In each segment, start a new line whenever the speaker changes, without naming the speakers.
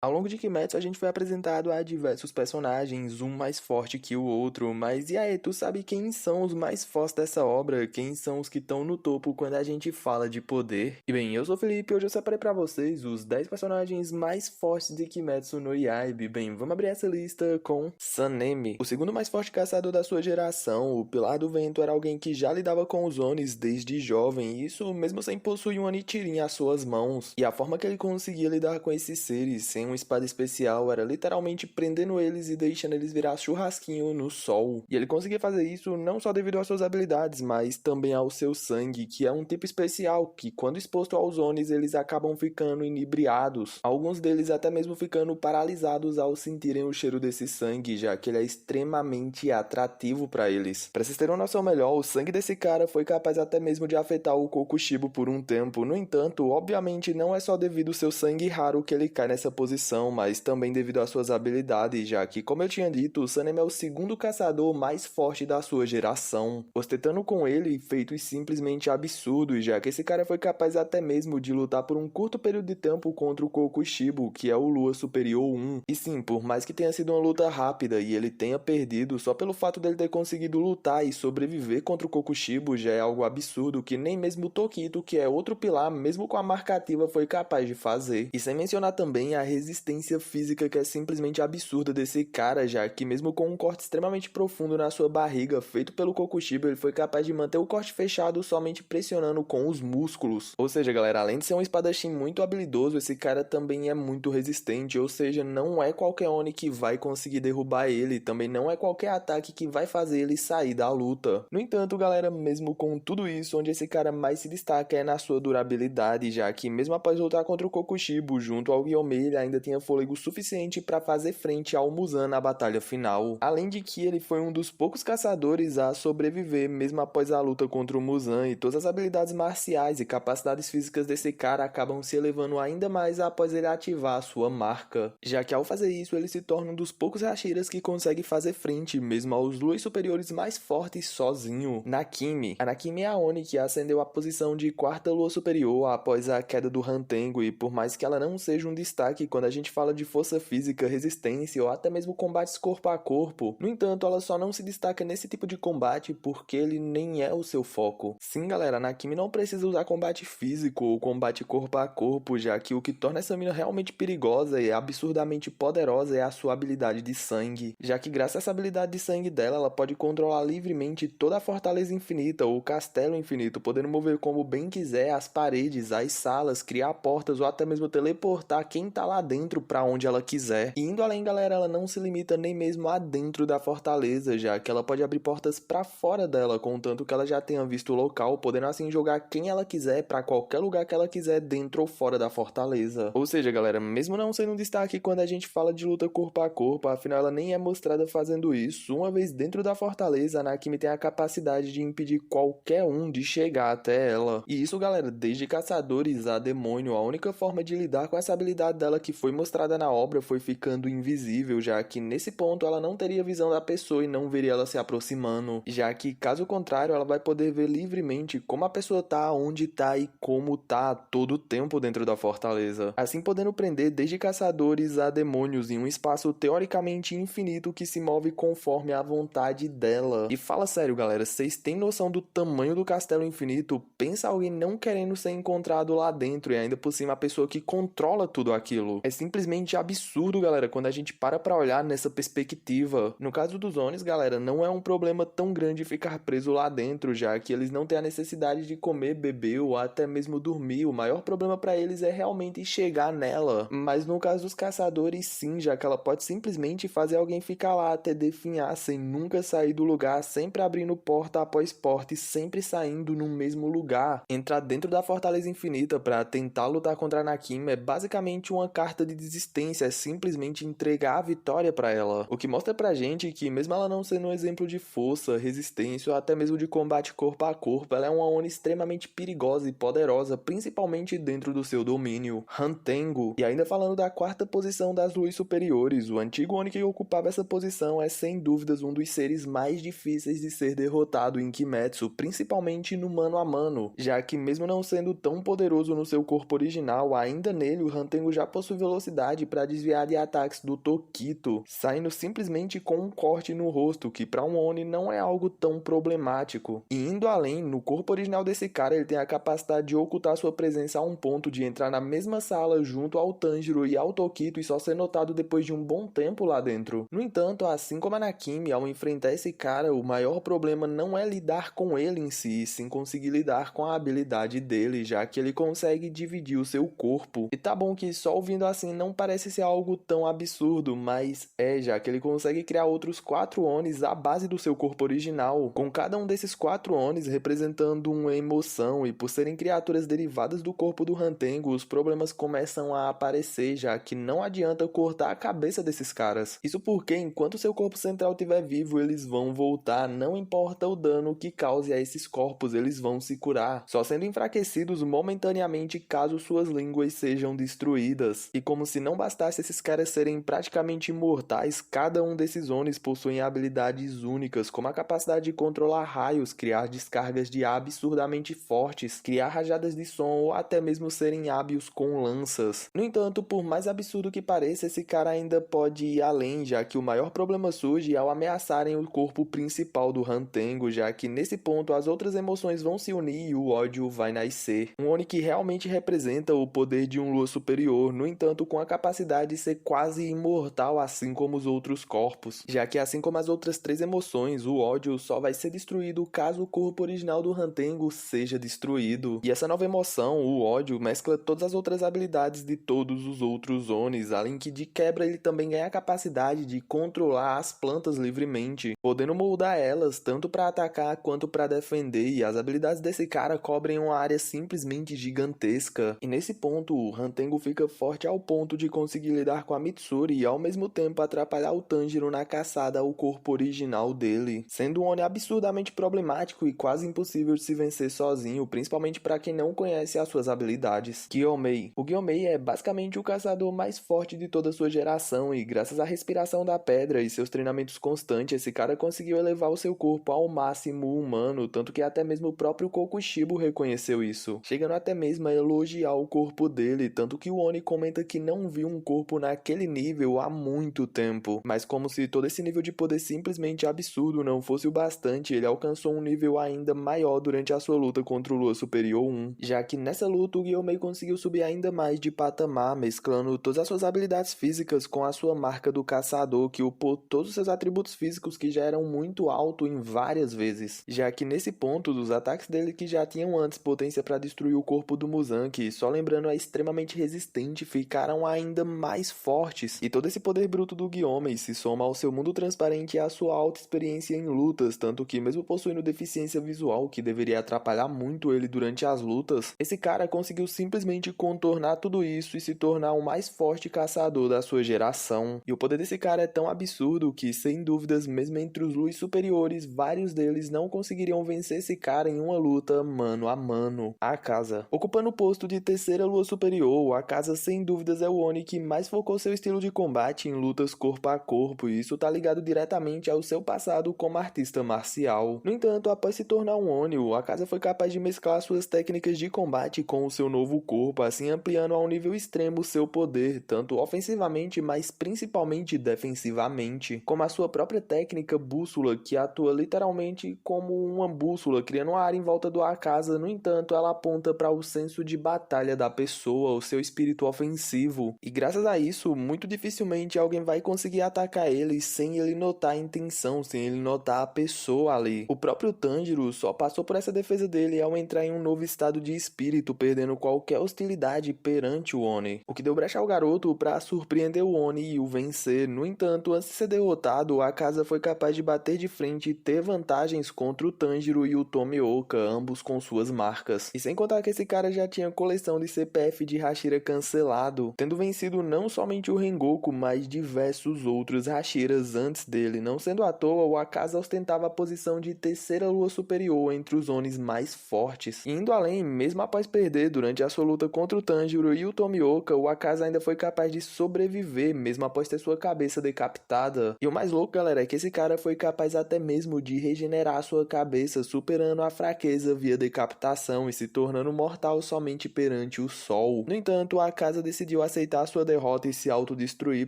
Ao longo de Kimetsu, a gente foi apresentado a diversos personagens, um mais forte que o outro, mas e aí, tu sabe quem são os mais fortes dessa obra? Quem são os que estão no topo quando a gente fala de poder? E bem, eu sou o Felipe e hoje eu separei pra vocês os 10 personagens mais fortes de Kimetsu no Yaiba. Bem, vamos abrir essa lista com Sanemi, o segundo mais forte caçador da sua geração. O Pilar do Vento era alguém que já lidava com os Onis desde jovem, isso mesmo sem possuir uma Nichirin às suas mãos. E a forma que ele conseguia lidar com esses seres sem uma espada especial era literalmente prendendo eles e deixando eles virar churrasquinho no sol. E ele conseguia fazer isso não só devido às suas habilidades, mas também ao seu sangue, que é um tipo especial que, quando exposto aos Onis, eles acabam ficando inebriados. Alguns deles até mesmo ficando paralisados ao sentirem o cheiro desse sangue, já que ele é extremamente atrativo para eles. Para vocês terem uma noção melhor, o sangue desse cara foi capaz até mesmo de afetar o Kokushibo por um tempo. No entanto, obviamente não é só devido ao seu sangue raro que ele cai nessa posição, mas também devido às suas habilidades, já que, como eu tinha dito, o Sanemi é o segundo caçador mais forte da sua geração, ostentando com ele feitos simplesmente absurdos, já que esse cara foi capaz até mesmo de lutar por um curto período de tempo contra o Kokushibo, que é o Lua Superior 1. E sim, por mais que tenha sido uma luta rápida e ele tenha perdido, só pelo fato dele ter conseguido lutar e sobreviver contra o Kokushibo já é algo absurdo que nem mesmo o Tokito, que é outro pilar, mesmo com a marca ativa, foi capaz de fazer. E sem mencionar também a resistência física que é simplesmente absurda desse cara, já que mesmo com um corte extremamente profundo na sua barriga feito pelo Kokushibo, ele foi capaz de manter o corte fechado somente pressionando com os músculos. Ou seja, galera, além de ser um espadachim muito habilidoso, esse cara também é muito resistente, ou seja, não é qualquer Oni que vai conseguir derrubar ele, também não é qualquer ataque que vai fazer ele sair da luta. No entanto, galera, mesmo com tudo isso, onde esse cara mais se destaca é na sua durabilidade, já que mesmo após lutar contra o Kokushibo junto ao Gyomei, ele ainda tinha fôlego suficiente para fazer frente ao Muzan na batalha final. Além de que ele foi um dos poucos caçadores a sobreviver mesmo após a luta contra o Muzan, e todas as habilidades marciais e capacidades físicas desse cara acabam se elevando ainda mais após ele ativar a sua marca, já que ao fazer isso ele se torna um dos poucos Hashiras que consegue fazer frente mesmo aos luas superiores mais fortes sozinho. Nakimi. A Nakimi é a Oni que ascendeu à posição de quarta lua superior após a queda do Hantengo, e por mais que ela não seja um destaque quando a gente fala de força física, resistência ou até mesmo combates corpo a corpo, no entanto ela só não se destaca nesse tipo de combate porque ele nem é o seu foco. Sim, galera, a Nakimi não precisa usar combate físico ou combate corpo a corpo, já que o que torna essa mina realmente perigosa e absurdamente poderosa é a sua habilidade de sangue, já que graças a essa habilidade de sangue dela, ela pode controlar livremente toda a Fortaleza Infinita ou Castelo Infinito, podendo mover como bem quiser as paredes, as salas, criar portas ou até mesmo teleportar quem tá lá dentro para onde ela quiser. E indo além, galera, ela não se limita nem mesmo a dentro da fortaleza, já que ela pode abrir portas para fora dela, contanto que ela já tenha visto o local, podendo assim jogar quem ela quiser para qualquer lugar que ela quiser dentro ou fora da fortaleza. Ou seja, galera, mesmo não sendo um destaque quando a gente fala de luta corpo a corpo, afinal ela nem é mostrada fazendo isso, uma vez dentro da fortaleza, a Nakimi tem a capacidade de impedir qualquer um de chegar até ela. E isso, galera, desde caçadores a demônio, a única forma de lidar com essa habilidade dela que foi mostrada na obra foi ficando invisível, já que nesse ponto ela não teria visão da pessoa e não veria ela se aproximando, já que caso contrário ela vai poder ver livremente como a pessoa tá, onde tá e como tá todo o tempo dentro da fortaleza, assim podendo prender desde caçadores a demônios em um espaço teoricamente infinito que se move conforme a vontade dela. E fala sério, galera, vocês têm noção do tamanho do castelo infinito? Pensa alguém não querendo ser encontrado lá dentro e ainda por cima a pessoa que controla tudo aquilo. É simplesmente absurdo, galera, quando a gente para pra olhar nessa perspectiva. No caso dos Onis, galera, não é um problema tão grande ficar preso lá dentro, já que eles não têm a necessidade de comer, beber ou até mesmo dormir. O maior problema pra eles é realmente chegar nela. Mas no caso dos caçadores, sim, já que ela pode simplesmente fazer alguém ficar lá até definhar sem nunca sair do lugar, sempre abrindo porta após porta e sempre saindo no mesmo lugar. Entrar dentro da Fortaleza Infinita pra tentar lutar contra a Nakimi é basicamente uma carta de desistência, é simplesmente entregar a vitória pra ela. O que mostra pra gente que mesmo ela não sendo um exemplo de força, resistência ou até mesmo de combate corpo a corpo, ela é uma Oni extremamente perigosa e poderosa, principalmente dentro do seu domínio. Hantengo. E ainda falando da quarta posição das luas superiores, o antigo Oni que ocupava essa posição é sem dúvidas um dos seres mais difíceis de ser derrotado em Kimetsu, principalmente no mano a mano, já que mesmo não sendo tão poderoso no seu corpo original, ainda nele o Hantengo já possui velocidade para desviar de ataques do Tokito, saindo simplesmente com um corte no rosto, que para um Oni não é algo tão problemático. E indo além, no corpo original desse cara ele tem a capacidade de ocultar sua presença a um ponto de entrar na mesma sala junto ao Tanjiro e ao Tokito e só ser notado depois de um bom tempo lá dentro. No entanto, assim como a Nakimi, ao enfrentar esse cara, o maior problema não é lidar com ele em si, sim conseguir lidar com a habilidade dele, já que ele consegue dividir o seu corpo. E tá bom que só ouvindo assim não parece ser algo tão absurdo, mas já que ele consegue criar outros 4 Onis à base do seu corpo original, com cada um desses 4 Onis representando uma emoção, e por serem criaturas derivadas do corpo do Hantengo, os problemas começam a aparecer, já que não adianta cortar a cabeça desses caras. Isso porque enquanto seu corpo central estiver vivo, eles vão voltar, não importa o dano que cause a esses corpos, eles vão se curar, só sendo enfraquecidos momentaneamente caso suas línguas sejam destruídas. E como se não bastasse esses caras serem praticamente imortais, cada um desses Onis possuem habilidades únicas, como a capacidade de controlar raios, criar descargas de absurdamente fortes, criar rajadas de som ou até mesmo serem hábeis com lanças. No entanto, por mais absurdo que pareça, esse cara ainda pode ir além, já que o maior problema surge ao ameaçarem o corpo principal do Hantengo, já que nesse ponto as outras emoções vão se unir e o ódio vai nascer. Um Oni que realmente representa o poder de um Lua superior, no entanto com a capacidade de ser quase imortal assim como os outros corpos, já que assim como as outras 3 emoções, o ódio só vai ser destruído caso o corpo original do Hantengo seja destruído. E essa nova emoção, o ódio, mescla todas as outras habilidades de todos os outros Onis, além que de quebra ele também ganha a capacidade de controlar as plantas livremente, podendo moldar elas tanto para atacar quanto para defender, e as habilidades desse cara cobrem uma área simplesmente gigantesca. E nesse ponto, o Hantengo fica forte ao ponto de conseguir lidar com a Mitsuri e ao mesmo tempo atrapalhar o Tanjiro na caçada ao corpo original dele, sendo um Oni absurdamente problemático e quase impossível de se vencer sozinho, principalmente para quem não conhece as suas habilidades. Gyomei. O Gyomei é basicamente o caçador mais forte de toda a sua geração, e graças à respiração da pedra e seus treinamentos constantes, esse cara conseguiu elevar o seu corpo ao máximo humano, tanto que até mesmo o próprio Kokushibo reconheceu isso, chegando até mesmo a elogiar o corpo dele, tanto que o Oni comenta que não viu um corpo naquele nível há muito tempo. Mas como se todo esse nível de poder simplesmente absurdo não fosse o bastante, ele alcançou um nível ainda maior durante a sua luta contra o Lua Superior 1, já que nessa luta o Gyomei conseguiu subir ainda mais de patamar, mesclando todas as suas habilidades físicas com a sua marca do caçador, que upou todos os seus atributos físicos que já eram muito alto em várias vezes, já que nesse ponto dos ataques dele que já tinham antes potência para destruir o corpo do Muzan, que só lembrando é extremamente resistente, ficaram ainda mais fortes, e todo esse poder bruto do Gyomei se soma ao seu mundo transparente e à sua alta experiência em lutas, tanto que mesmo possuindo deficiência visual que deveria atrapalhar muito ele durante as lutas, esse cara conseguiu simplesmente contornar tudo isso e se tornar o mais forte caçador da sua geração. E o poder desse cara é tão absurdo que, sem dúvidas, mesmo entre os Luas superiores, vários deles não conseguiriam vencer esse cara em uma luta mano a mano. A Akaza. Ocupando o posto de terceira Lua superior, a Akaza sem dúvidas é o Oni que mais focou seu estilo de combate em lutas corpo a corpo, e isso tá ligado diretamente ao seu passado como artista marcial. No entanto, após se tornar um Oni, o Akaza foi capaz de mesclar suas técnicas de combate com o seu novo corpo, assim ampliando a um nível extremo seu poder, tanto ofensivamente, mas principalmente defensivamente, como a sua própria técnica bússola, que atua literalmente como uma bússola, criando uma área em volta do Akaza. No entanto, ela aponta para o senso de batalha da pessoa, o seu espírito ofensivo, e graças a isso, muito dificilmente alguém vai conseguir atacar ele sem ele notar a intenção, sem ele notar a pessoa ali. O próprio Tanjiro só passou por essa defesa dele ao entrar em um novo estado de espírito, perdendo qualquer hostilidade perante o Oni, o que deu brecha ao garoto para surpreender o Oni e o vencer. No entanto, antes de ser derrotado, a Akaza foi capaz de bater de frente e ter vantagens contra o Tanjiro e o Tomioka, ambos com suas marcas. E sem contar que esse cara já tinha coleção de CPF de Hashira cancelado, tendo vencido não somente o Rengoku, mas diversos outros Hashiras antes dele. Não sendo à toa, o Akaza ostentava a posição de terceira Lua superior entre os Onis mais fortes. E indo além, mesmo após perder durante a sua luta contra o Tanjiro e o Tomioka, o Akaza ainda foi capaz de sobreviver, mesmo após ter sua cabeça decapitada. E o mais louco, galera, é que esse cara foi capaz até mesmo de regenerar sua cabeça, superando a fraqueza via decapitação e se tornando mortal somente perante o sol. No entanto, a Akaza decidiu decidiu aceitar sua derrota e se autodestruir,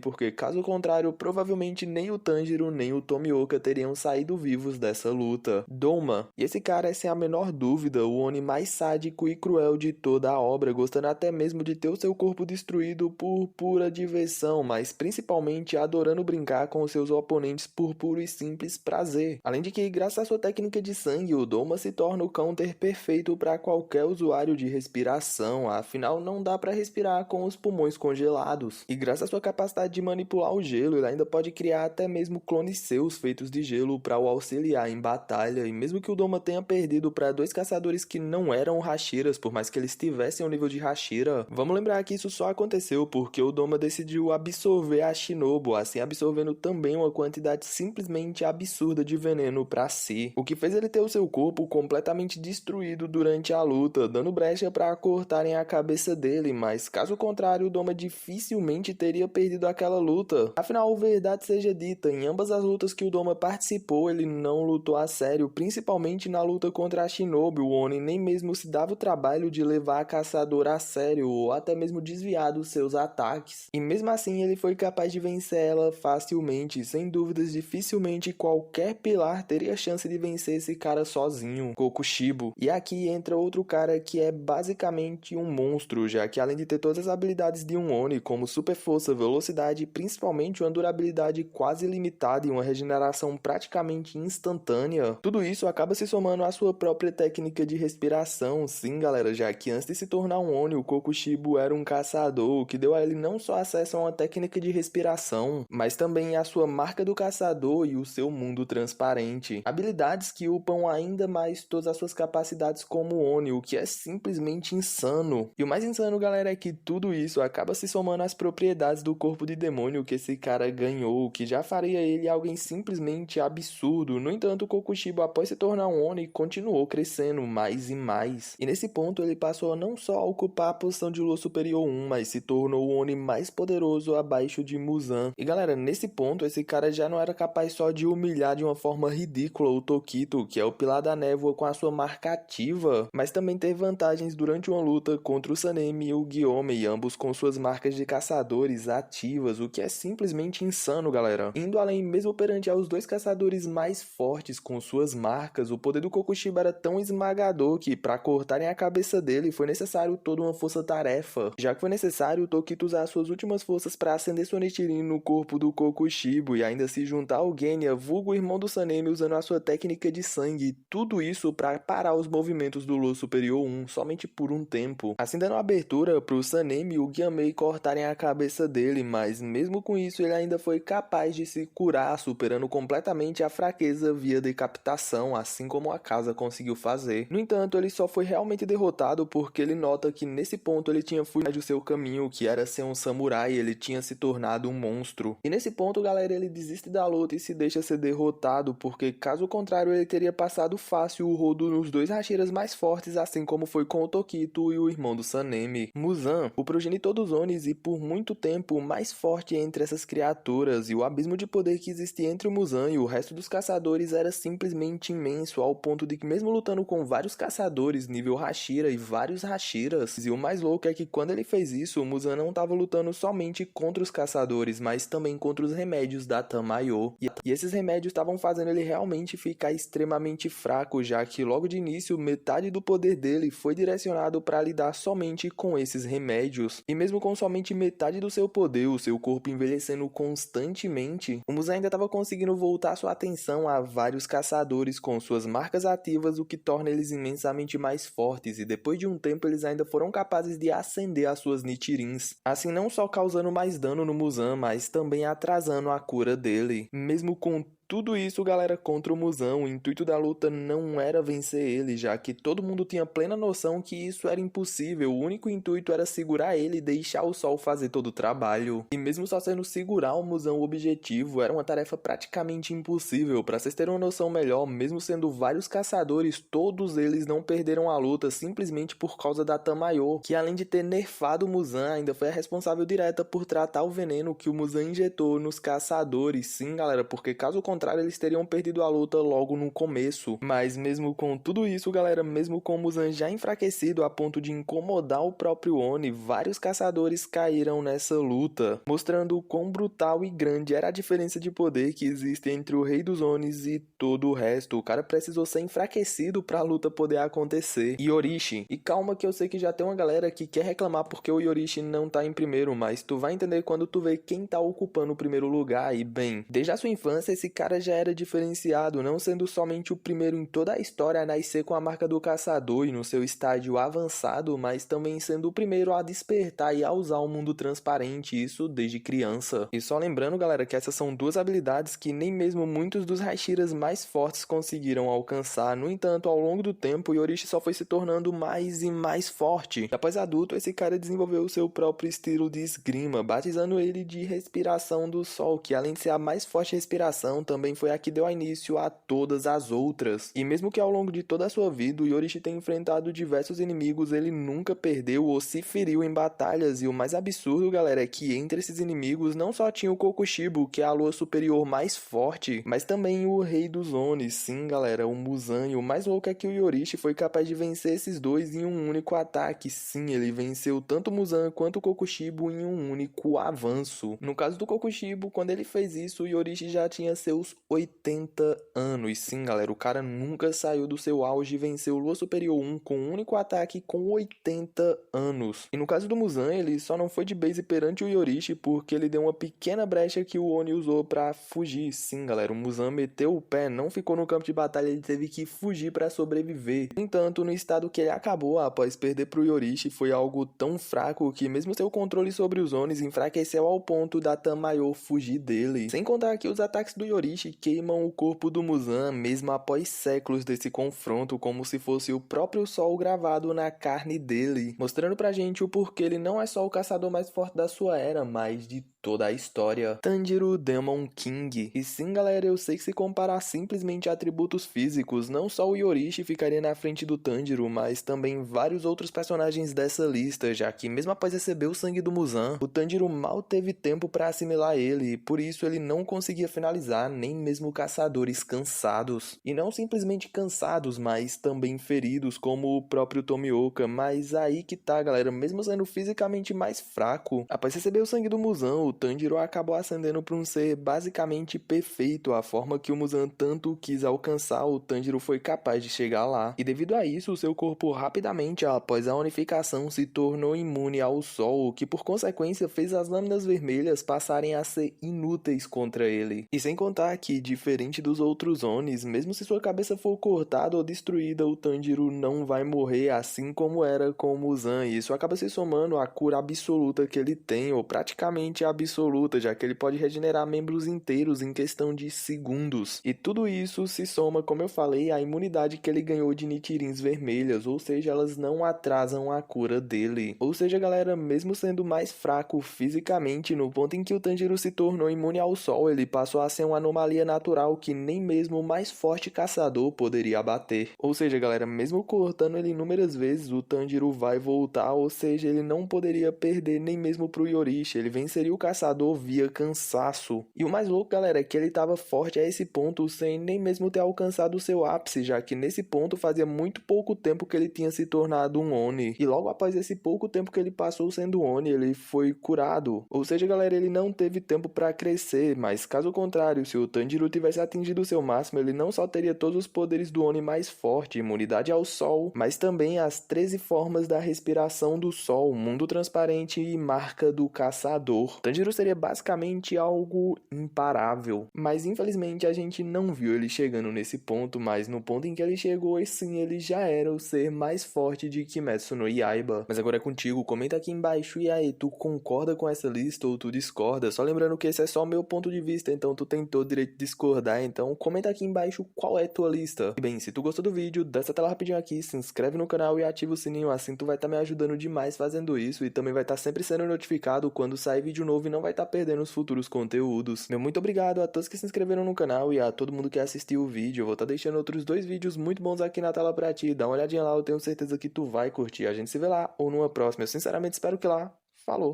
porque caso contrário, provavelmente nem o Tanjiro nem o Tomioka teriam saído vivos dessa luta. Doma. E esse cara é sem a menor dúvida o Oni mais sádico e cruel de toda a obra, gostando até mesmo de ter o seu corpo destruído por pura diversão, mas principalmente adorando brincar com seus oponentes por puro e simples prazer. Além de que, graças à sua técnica de sangue, o Doma se torna o counter perfeito para qualquer usuário de respiração, afinal não dá para respirar com os pulmões congelados. E graças à sua capacidade de manipular o gelo, ele ainda pode criar até mesmo clones seus feitos de gelo para o auxiliar em batalha, e mesmo que o Doma tenha perdido para dois caçadores que não eram Hashiras, por mais que eles tivessem o nível de Hashira, vamos lembrar que isso só aconteceu porque o Doma decidiu absorver a Shinobu, assim absorvendo também uma quantidade simplesmente absurda de veneno para si, o que fez ele ter o seu corpo completamente destruído durante a luta, dando brecha para cortarem a cabeça dele, mas caso contrário, o Doma dificilmente teria perdido aquela luta. Afinal, verdade seja dita, em ambas as lutas que o Doma participou, ele não lutou a sério, principalmente na luta contra a Shinobi, o Oni nem mesmo se dava o trabalho de levar a caçadora a sério, ou até mesmo desviar dos seus ataques. E mesmo assim, ele foi capaz de vencer ela facilmente, sem dúvidas, dificilmente qualquer pilar teria chance de vencer esse cara sozinho, Kokushibo. E aqui entra outro cara que é basicamente um monstro, já que além de ter todas as habilidades de um Oni, como super força, velocidade e principalmente uma durabilidade quase ilimitada e uma regeneração praticamente instantânea, tudo isso acaba se somando à sua própria técnica de respiração. Sim, galera, já que antes de se tornar um Oni, o Kokushibo era um caçador, o que deu a ele não só acesso a uma técnica de respiração, mas também a sua marca do caçador e o seu mundo transparente. Habilidades que upam ainda mais todas as suas capacidades como Oni, o que é simplesmente insano. E o mais insano, galera, é que tudo isso acaba se somando às propriedades do corpo de demônio que esse cara ganhou, que já faria ele alguém simplesmente absurdo. No entanto, o Kokushibo, após se tornar um Oni, continuou crescendo mais e mais. E nesse ponto, ele passou a não só a ocupar a posição de Lua Superior 1, mas se tornou o Oni mais poderoso abaixo de Muzan. E galera, nesse ponto, esse cara já não era capaz só de humilhar de uma forma ridícula o Tokito, que é o Pilar da Névoa com a sua marca ativa, mas também ter vantagens durante uma luta contra o Sanemi e o Gyomei, ambos com suas marcas de caçadores ativas, o que é simplesmente insano, galera. Indo além, mesmo perante aos dois caçadores mais fortes com suas marcas, o poder do Kokushibo era tão esmagador que, para cortarem a cabeça dele, foi necessário toda uma força-tarefa, já que foi necessário o Tokito usar suas últimas forças para acender sua Nichirin no corpo do Kokushibo e ainda se juntar ao Genya, vulgo irmão do Sanemi, usando a sua técnica de sangue, tudo isso para parar os movimentos do Lua Superior 1 somente por um tempo, assim dando abertura para o Sanemi e o Gyomei cortarem a cabeça dele, mas mesmo com isso ele ainda foi capaz de se curar, superando completamente a fraqueza via decapitação, assim como a casa conseguiu fazer. No entanto, ele só foi realmente derrotado porque ele nota que nesse ponto ele tinha fugido do seu caminho, que era ser um samurai, ele tinha se tornado um monstro. E nesse ponto, galera, ele desiste da luta e se deixa ser derrotado, porque caso contrário ele teria passado fácil o rodo nos dois Hashiras mais fortes, assim como foi com o Tokito e o irmão do Sanemi. Muzan, o progenitor dos Onis e por muito tempo o mais forte entre essas criaturas, e o abismo de poder que existia entre o Muzan e o resto dos caçadores era simplesmente imenso, ao ponto de que mesmo lutando com vários caçadores nível Hashira e vários Hashiras, e o mais louco é que quando ele fez isso, o Muzan não estava lutando somente contra os caçadores, mas também contra os remédios da Tamayo. E esses remédios estavam fazendo ele realmente ficar extremamente fraco, já que logo de início metade do poder dele foi direcionado para lidar somente com esses remédios. E mesmo com somente metade do seu poder, o seu corpo envelhecendo constantemente, o Muzan ainda estava conseguindo voltar sua atenção a vários caçadores com suas marcas ativas, o que torna eles imensamente mais fortes, e depois de um tempo eles ainda foram capazes de acender as suas Nichirins, assim não só causando mais dano no Muzan, mas também atrasando a cura dele. Mesmo com tudo isso, galera, contra o Muzan, o intuito da luta não era vencer ele, já que todo mundo tinha plena noção que isso era impossível. O único intuito era segurar ele e deixar o sol fazer todo o trabalho. E mesmo só sendo segurar o Muzan o objetivo, era uma tarefa praticamente impossível. Pra vocês terem uma noção melhor, mesmo sendo vários caçadores, todos eles não perderam a luta simplesmente por causa da Tamayo, que além de ter nerfado o Muzan, ainda foi a responsável direta por tratar o veneno que o Muzan injetou nos caçadores. Sim, galera, porque caso contrário, contrário, eles teriam perdido a luta logo no começo. Mas mesmo com tudo isso, galera, mesmo com o Muzan já enfraquecido a ponto de incomodar o próprio Oni, vários caçadores caíram nessa luta, mostrando o quão brutal e grande era a diferença de poder que existe entre o Rei dos Onis e todo o resto. O cara precisou ser enfraquecido pra luta poder acontecer. Yorishi, e calma que eu sei que já tem uma galera que quer reclamar porque o Yorishi não tá em primeiro, mas tu vai entender quando tu vê quem tá ocupando o primeiro lugar. E bem, desde a sua infância esse cara já era diferenciado, não sendo somente o primeiro em toda a história a nascer com a marca do caçador e no seu estágio avançado, mas também sendo o primeiro a despertar e a usar o mundo transparente, isso desde criança. E só lembrando, galera, que essas são duas habilidades que nem mesmo muitos dos Hashiras mais fortes conseguiram alcançar. No entanto, ao longo do tempo, Yorishi só foi se tornando mais e mais forte. Após adulto, esse cara desenvolveu o seu próprio estilo de esgrima, batizando ele de Respiração do Sol, que além de ser a mais forte respiração, também foi a que deu início a todas as outras. E mesmo que ao longo de toda a sua vida, o Yorishi tenha enfrentado diversos inimigos, ele nunca perdeu ou se feriu em batalhas. E o mais absurdo, galera, é que entre esses inimigos não só tinha o Kokushibo, que é a lua superior mais forte, mas também o Rei dos Onis. Sim, galera, o Muzan. E o mais louco é que o Yorishi foi capaz de vencer esses dois em um único ataque. Sim, ele venceu tanto o Muzan quanto o Kokushibo em um único avanço. No caso do Kokushibo, quando ele fez isso, o Yorishi já tinha seus 80 anos. Sim, galera, o cara nunca saiu do seu auge e venceu Lua Superior 1 com um único ataque com 80 anos. E no caso do Muzan, ele só não foi de base perante o Yorishi porque ele deu uma pequena brecha que o Oni usou pra fugir. Sim, galera, o Muzan meteu o pé, não ficou no campo de batalha, ele teve que fugir pra sobreviver. No entanto, no estado que ele acabou após perder pro Yorishi, foi algo tão fraco que mesmo seu controle sobre os Onis enfraqueceu ao ponto da Tamayo fugir dele. Sem contar que os ataques do Yorishi queimam o corpo do Muzan mesmo após séculos desse confronto, como se fosse o próprio sol gravado na carne dele, mostrando pra gente o porquê ele não é só o caçador mais forte da sua era, mas de toda a história. Tanjiro Demon King. E sim, galera, eu sei que se comparar simplesmente a atributos físicos, não só o Yorishi ficaria na frente do Tanjiro, mas também vários outros personagens dessa lista, já que mesmo após receber o sangue do Muzan, o Tanjiro mal teve tempo para assimilar ele, e por isso ele não conseguia finalizar nem mesmo caçadores cansados. E não simplesmente cansados, mas também feridos, como o próprio Tomioka. Mas aí que tá, galera, mesmo sendo fisicamente mais fraco, após receber o sangue do Muzan, o Tanjiro acabou ascendendo para um ser basicamente perfeito. A forma que o Muzan tanto quis alcançar, o Tanjiro foi capaz de chegar lá. E devido a isso, o seu corpo rapidamente, após a unificação, se tornou imune ao sol, o que por consequência fez as lâminas vermelhas passarem a ser inúteis contra ele. E sem contar que, diferente dos outros Onis, mesmo se sua cabeça for cortada ou destruída, o Tanjiro não vai morrer, assim como era com o Muzan. E isso acaba se somando à cura absoluta que ele tem, ou praticamente absoluta, já que ele pode regenerar membros inteiros em questão de segundos. E tudo isso se soma, como eu falei, à imunidade que ele ganhou de Nichirins vermelhas, ou seja, elas não atrasam a cura dele. Ou seja, galera, mesmo sendo mais fraco fisicamente, no ponto em que o Tanjiro se tornou imune ao sol, ele passou a ser uma anomalia natural que nem mesmo o mais forte caçador poderia abater. Ou seja, galera, mesmo cortando ele inúmeras vezes, o Tanjiro vai voltar, ou seja, ele não poderia perder nem mesmo pro Yorishi, ele venceria o caçador via cansaço. E o mais louco, galera, é que ele estava forte a esse ponto sem nem mesmo ter alcançado o seu ápice, já que nesse ponto fazia muito pouco tempo que ele tinha se tornado um Oni. E logo após esse pouco tempo que ele passou sendo Oni, ele foi curado. Ou seja, galera, ele não teve tempo para crescer, mas caso contrário, se o Tanjiro tivesse atingido o seu máximo, ele não só teria todos os poderes do Oni mais forte, imunidade ao sol, mas também as 13 formas da respiração do sol, mundo transparente e marca do caçador. Tanjiro seria basicamente algo imparável, mas infelizmente a gente não viu ele chegando nesse ponto, mas no ponto em que ele chegou, e sim, ele já era o ser mais forte de Kimetsu no Yaiba. Mas agora é contigo, comenta aqui embaixo, e aí, tu concorda com essa lista ou tu discorda? Só lembrando que esse é só o meu ponto de vista, então tu tem todo o direito de discordar, então comenta aqui embaixo qual é a tua lista. E bem, se tu gostou do vídeo, desce a tela rapidinho aqui, se inscreve no canal e ativa o sininho, assim tu vai estar me ajudando demais fazendo isso, e também vai estar sempre sendo notificado quando sair vídeo novo e não vai estar perdendo os futuros conteúdos. Meu muito obrigado a todos que se inscreveram no canal e a todo mundo que assistiu o vídeo. Eu vou estar deixando outros 2 vídeos muito bons aqui na tela pra ti, dá uma olhadinha lá, eu tenho certeza que tu vai curtir. A gente se vê lá ou numa próxima, eu sinceramente espero que lá. Falou!